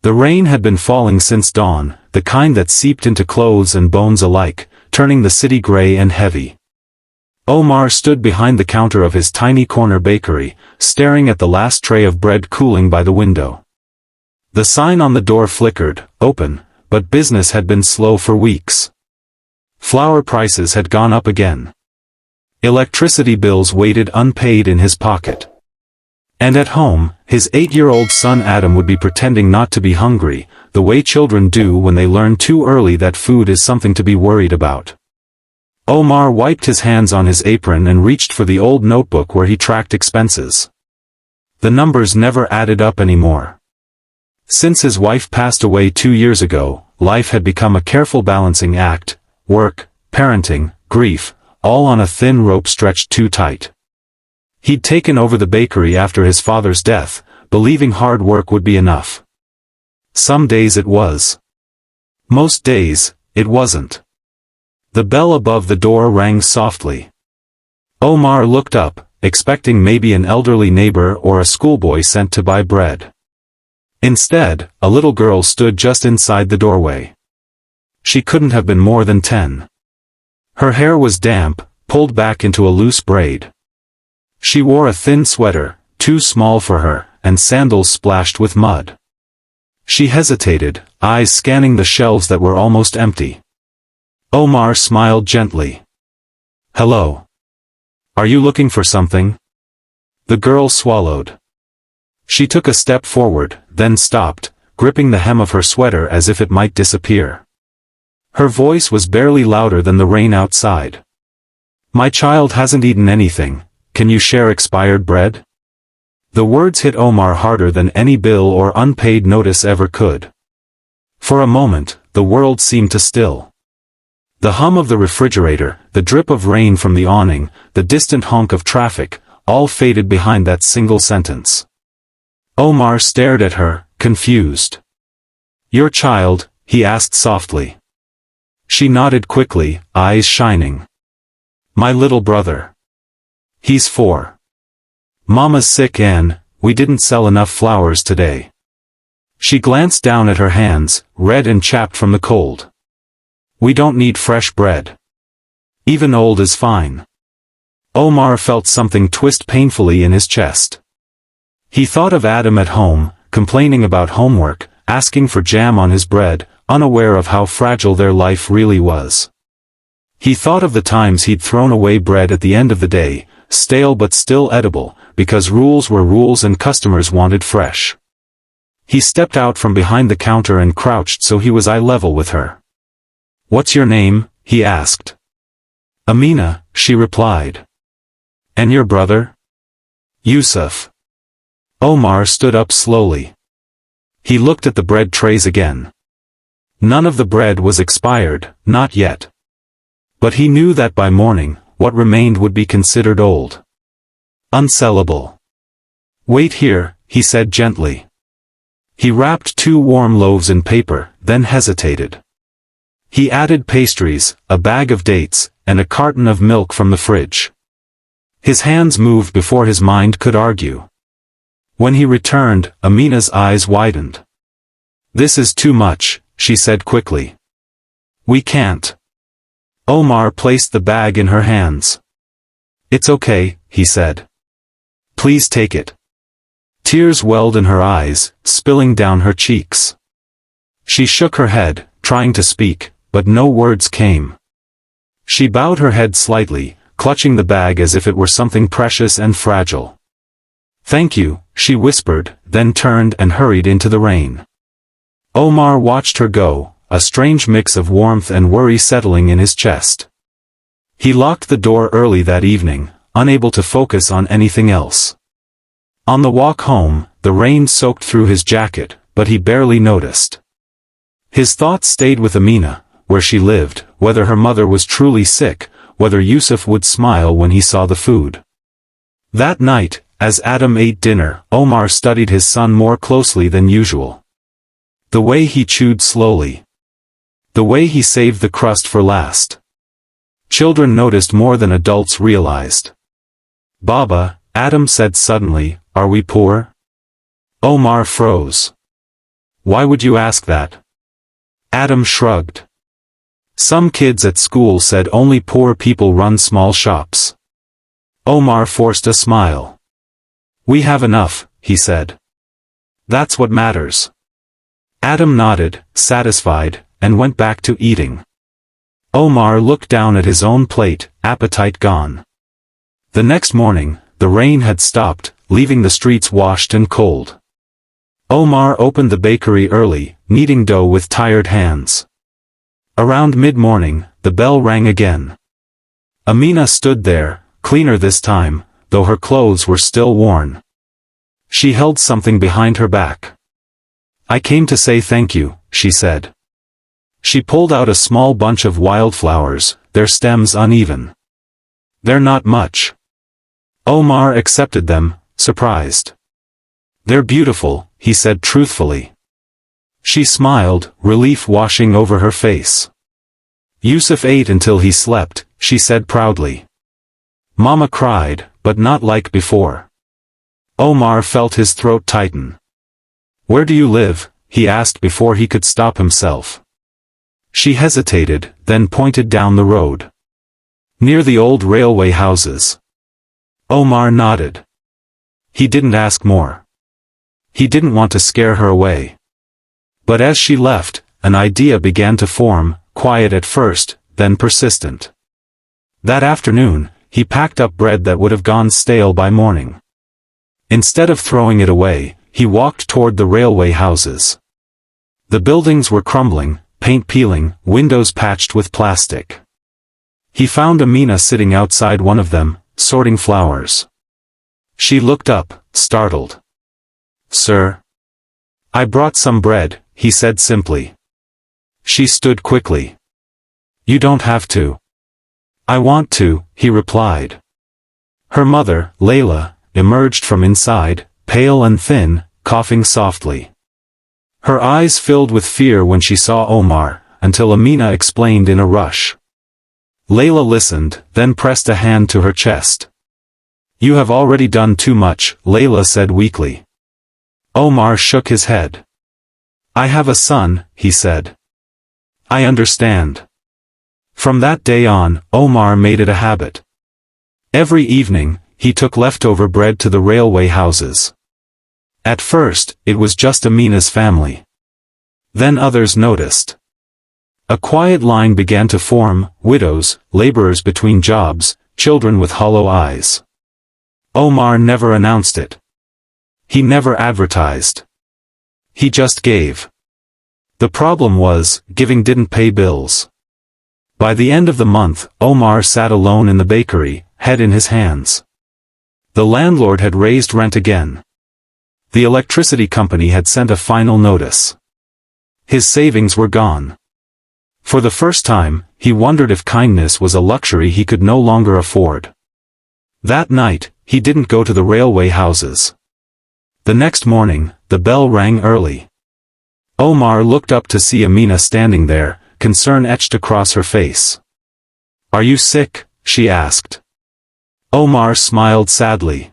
The rain had been falling since dawn, the kind that seeped into clothes and bones alike, turning the city gray and heavy. Omar stood behind the counter of his tiny corner bakery, staring at the last tray of bread cooling by the window. The sign on the door flickered, open, but business had been slow for weeks. Flour prices had gone up again. Electricity bills waited unpaid in his pocket. And at home, his 8-year-old son Adam would be pretending not to be hungry, the way children do when they learn too early that food is something to be worried about. Omar wiped his hands on his apron and reached for the old notebook where he tracked expenses. The numbers never added up anymore. Since his wife passed away 2 years ago, life had become a careful balancing act, work, parenting, grief, all on a thin rope stretched too tight. He'd taken over the bakery after his father's death, believing hard work would be enough. Some days it was. Most days, it wasn't. The bell above the door rang softly. Omar looked up, expecting maybe an elderly neighbor or a schoolboy sent to buy bread. Instead, a little girl stood just inside the doorway. She couldn't have been more than 10. Her hair was damp, pulled back into a loose braid. She wore a thin sweater, too small for her, and sandals splashed with mud. She hesitated, eyes scanning the shelves that were almost empty. Omar smiled gently. "Hello. Are you looking for something?" The girl swallowed. She took a step forward, then stopped, gripping the hem of her sweater as if it might disappear. Her voice was barely louder than the rain outside. "My child hasn't eaten anything. Can you share expired bread?" The words hit Omar harder than any bill or unpaid notice ever could. For a moment, the world seemed to still. The hum of the refrigerator, the drip of rain from the awning, the distant honk of traffic, all faded behind that single sentence. Omar stared at her, confused. "Your child?" he asked softly. She nodded quickly, eyes shining. "My little brother. He's 4. Mama's sick and we didn't sell enough flowers today." She glanced down at her hands, red and chapped from the cold. "We don't need fresh bread. Even old is fine." Omar felt something twist painfully in his chest. He thought of Adam at home, complaining about homework, asking for jam on his bread, unaware of how fragile their life really was. He thought of the times he'd thrown away bread at the end of the day, stale but still edible, because rules were rules and customers wanted fresh. He stepped out from behind the counter and crouched so he was eye level with her. "What's your name?" he asked. "Amina," she replied. "And your brother?" "Yusuf." Omar stood up slowly. He looked at the bread trays again. None of the bread was expired, not yet. But he knew that by morning, what remained would be considered old. Unsellable. "Wait here," he said gently. He wrapped 2 warm loaves in paper, then hesitated. He added pastries, a bag of dates, and a carton of milk from the fridge. His hands moved before his mind could argue. When he returned, Amina's eyes widened. "This is too much," she said quickly. "We can't." Omar placed the bag in her hands. "It's okay," he said. "Please take it." Tears welled in her eyes, spilling down her cheeks. She shook her head, trying to speak, but no words came. She bowed her head slightly, clutching the bag as if it were something precious and fragile. "Thank you," she whispered, then turned and hurried into the rain. Omar watched her go, a strange mix of warmth and worry settling in his chest. He locked the door early that evening, unable to focus on anything else. On the walk home, the rain soaked through his jacket, but he barely noticed. His thoughts stayed with Amina, where she lived, whether her mother was truly sick, whether Yusuf would smile when he saw the food. That night, as Adam ate dinner, Omar studied his son more closely than usual. The way he chewed slowly. The way he saved the crust for last. Children noticed more than adults realized. "Baba," Adam said suddenly, "are we poor?" Omar froze. Why would you ask that? Adam shrugged. Some kids at school said only poor people run small shops. Omar forced a smile. We have enough, he said. That's what matters. Adam nodded, satisfied, and went back to eating. Omar looked down at his own plate, appetite gone. The next morning, the rain had stopped, leaving the streets washed and cold. Omar opened the bakery early, kneading dough with tired hands. Around mid-morning, the bell rang again. Amina stood there, cleaner this time, though her clothes were still worn. She held something behind her back. I came to say thank you, she said. She pulled out a small bunch of wildflowers, their stems uneven. They're not much. Omar accepted them, surprised. They're beautiful, he said truthfully. She smiled, relief washing over her face. Yusuf ate until he slept, she said proudly. Mama cried, but not like before. Omar felt his throat tighten. Where do you live? He asked before he could stop himself. She hesitated, then pointed down the road. Near the old railway houses. Omar nodded. He didn't ask more. He didn't want to scare her away. But as she left, an idea began to form, quiet at first, then persistent. That afternoon, he packed up bread that would have gone stale by morning. Instead of throwing it away, he walked toward the railway houses. The buildings were crumbling, paint peeling, windows patched with plastic. He found Amina sitting outside one of them, sorting flowers. She looked up, startled. Sir? I brought some bread, he said simply. She stood quickly. You don't have to. I want to, he replied. Her mother, Layla, emerged from inside, pale and thin, coughing softly. Her eyes filled with fear when she saw Omar, until Amina explained in a rush. Layla listened, then pressed a hand to her chest. You have already done too much, Layla said weakly. Omar shook his head. I have a son, he said. I understand. From that day on, Omar made it a habit. Every evening, he took leftover bread to the railway houses. At first, it was just Amina's family. Then others noticed. A quiet line began to form, widows, laborers between jobs, children with hollow eyes. Omar never announced it. He never advertised. He just gave. The problem was, giving didn't pay bills. By the end of the month, Omar sat alone in the bakery, head in his hands. The landlord had raised rent again. The electricity company had sent a final notice. His savings were gone. For the first time, he wondered if kindness was a luxury he could no longer afford. That night, he didn't go to the railway houses. The next morning, the bell rang early. Omar looked up to see Amina standing there, concern etched across her face. Are you sick? She asked. Omar smiled sadly.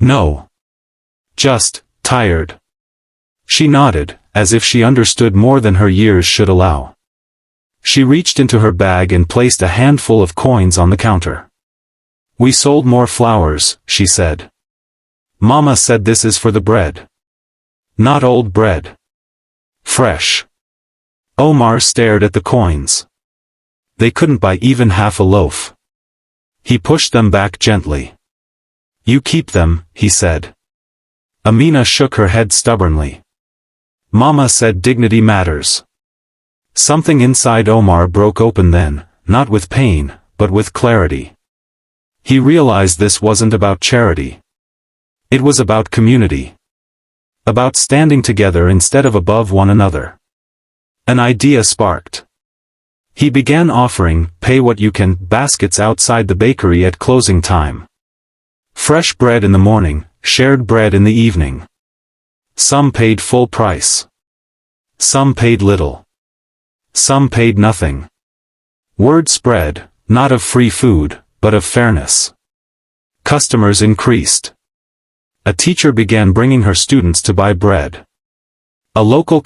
No. Just, tired. She nodded, as if she understood more than her years should allow. She reached into her bag and placed a handful of coins on the counter. We sold more flowers, she said. Mama said this is for the bread. Not old bread. Fresh. Omar stared at the coins. They couldn't buy even half a loaf. He pushed them back gently. You keep them, he said. Amina shook her head stubbornly. Mama said dignity matters. Something inside Omar broke open then, not with pain, but with clarity. He realized this wasn't about charity. It was about community. About standing together instead of above one another. An idea sparked. He began offering, pay what you can, baskets outside the bakery at closing time. Fresh bread in the morning, shared bread in the evening. Some paid full price. Some paid little. Some paid nothing. Word spread, not of free food, but of fairness. Customers increased. A teacher began bringing her students to buy bread. A local